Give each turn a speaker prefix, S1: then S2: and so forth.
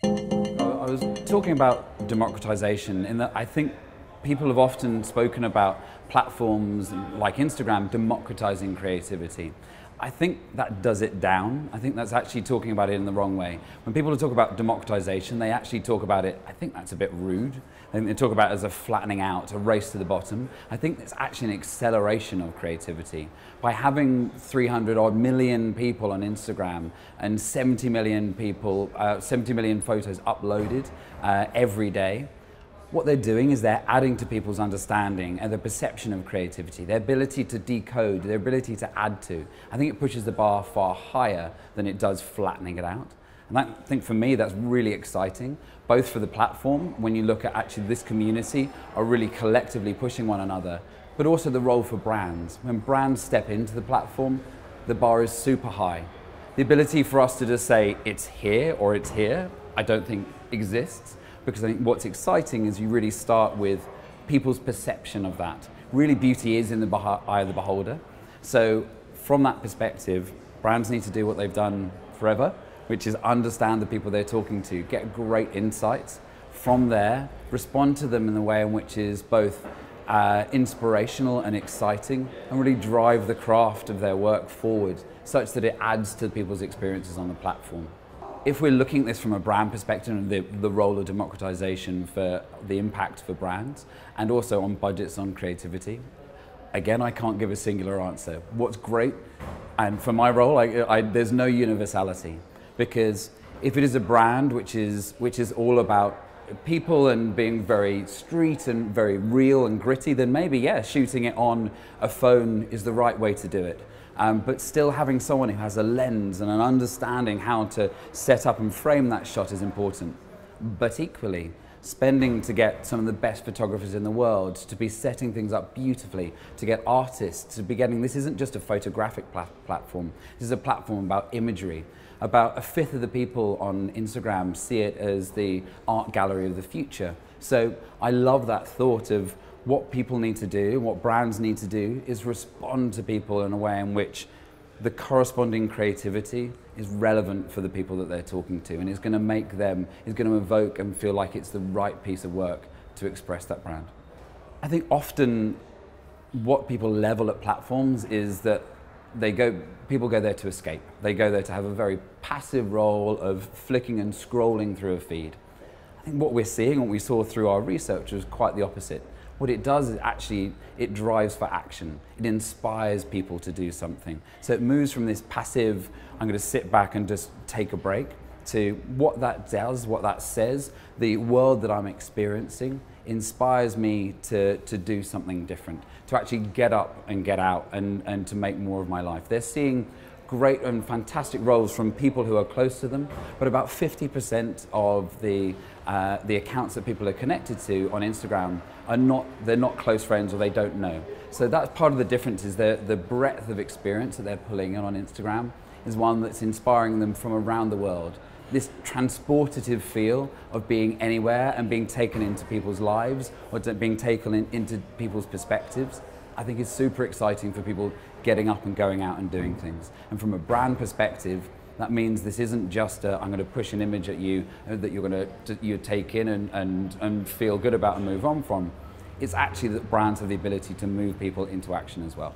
S1: I was talking about democratization in that I think people have often spoken about platforms like Instagram democratizing creativity. I think that does it down. I think that's actually talking about it in the wrong way. When people talk about democratization, they actually talk about it, I think that's a bit rude. I think they talk about it as a flattening out, a race to the bottom. I think it's actually an acceleration of creativity. By having 300 odd million people on Instagram and 70 million people, 70 million photos uploaded every day, what they're doing is they're adding to people's understanding and their perception of creativity, their ability to decode, their ability to add to. I think it pushes the bar far higher than it does flattening it out. And I think for me, that's really exciting, both for the platform, when you look at actually this community are really collectively pushing one another, but also the role for brands. When brands step into the platform, the bar is super high. The ability for us to just say, it's here or it's here, I don't think exists. Because I think what's exciting is you really start with people's perception of that. Really, beauty is in the eye of the beholder. So from that perspective, brands need to do what they've done forever, which is understand the people they're talking to, get great insights. From there, respond to them in the way in which is both inspirational and exciting, and really drive the craft of their work forward such that it adds to people's experiences on the platform. If we're looking at this from a brand perspective and the role of democratization for the impact for brands and also on budgets on creativity, again, I can't give a singular answer. What's great, and for my role, there's no universality, because if it is a brand which is all about people and being very street and very real and gritty, then maybe, yeah, shooting it on a phone is the right way to do it. But still having someone who has a lens and an understanding how to set up and frame that shot is important. But equally, spending to get some of the best photographers in the world to be setting things up beautifully, to get artists to be getting, this isn't just a photographic platform, this is a platform about imagery. About a fifth of the people on Instagram see it as the art gallery of the future. So I love that thought of what people need to do, what brands need to do, is respond to people in a way in which the corresponding creativity is relevant for the people that they're talking to, and is going to make them, is going to evoke and feel like it's the right piece of work to express that brand. I think often what people level at platforms is that people go there to escape. They go there to have a very passive role of flicking and scrolling through a feed. I think what we're seeing, what we saw through our research, was quite the opposite. What it does is actually, it drives for action. It inspires people to do something. So it moves from this passive, I'm going to sit back and just take a break, to what that does, what that says, the world that I'm experiencing inspires me to do something different, to actually get up and get out and to make more of my life. They're seeing great and fantastic roles from people who are close to them, but about 50% of the accounts that people are connected to on Instagram they're not close friends or they don't know. So that's part of the difference, is the breadth of experience that they're pulling in on Instagram is one that's inspiring them from around the world. This transportative feel of being anywhere and being taken into people's lives or being taken into people's perspectives, I think is super exciting for people getting up and going out and doing things. And from a brand perspective, that means this isn't just I'm going to push an image at you that you're going to take in and feel good about and move on from. It's actually that brands have the ability to move people into action as well.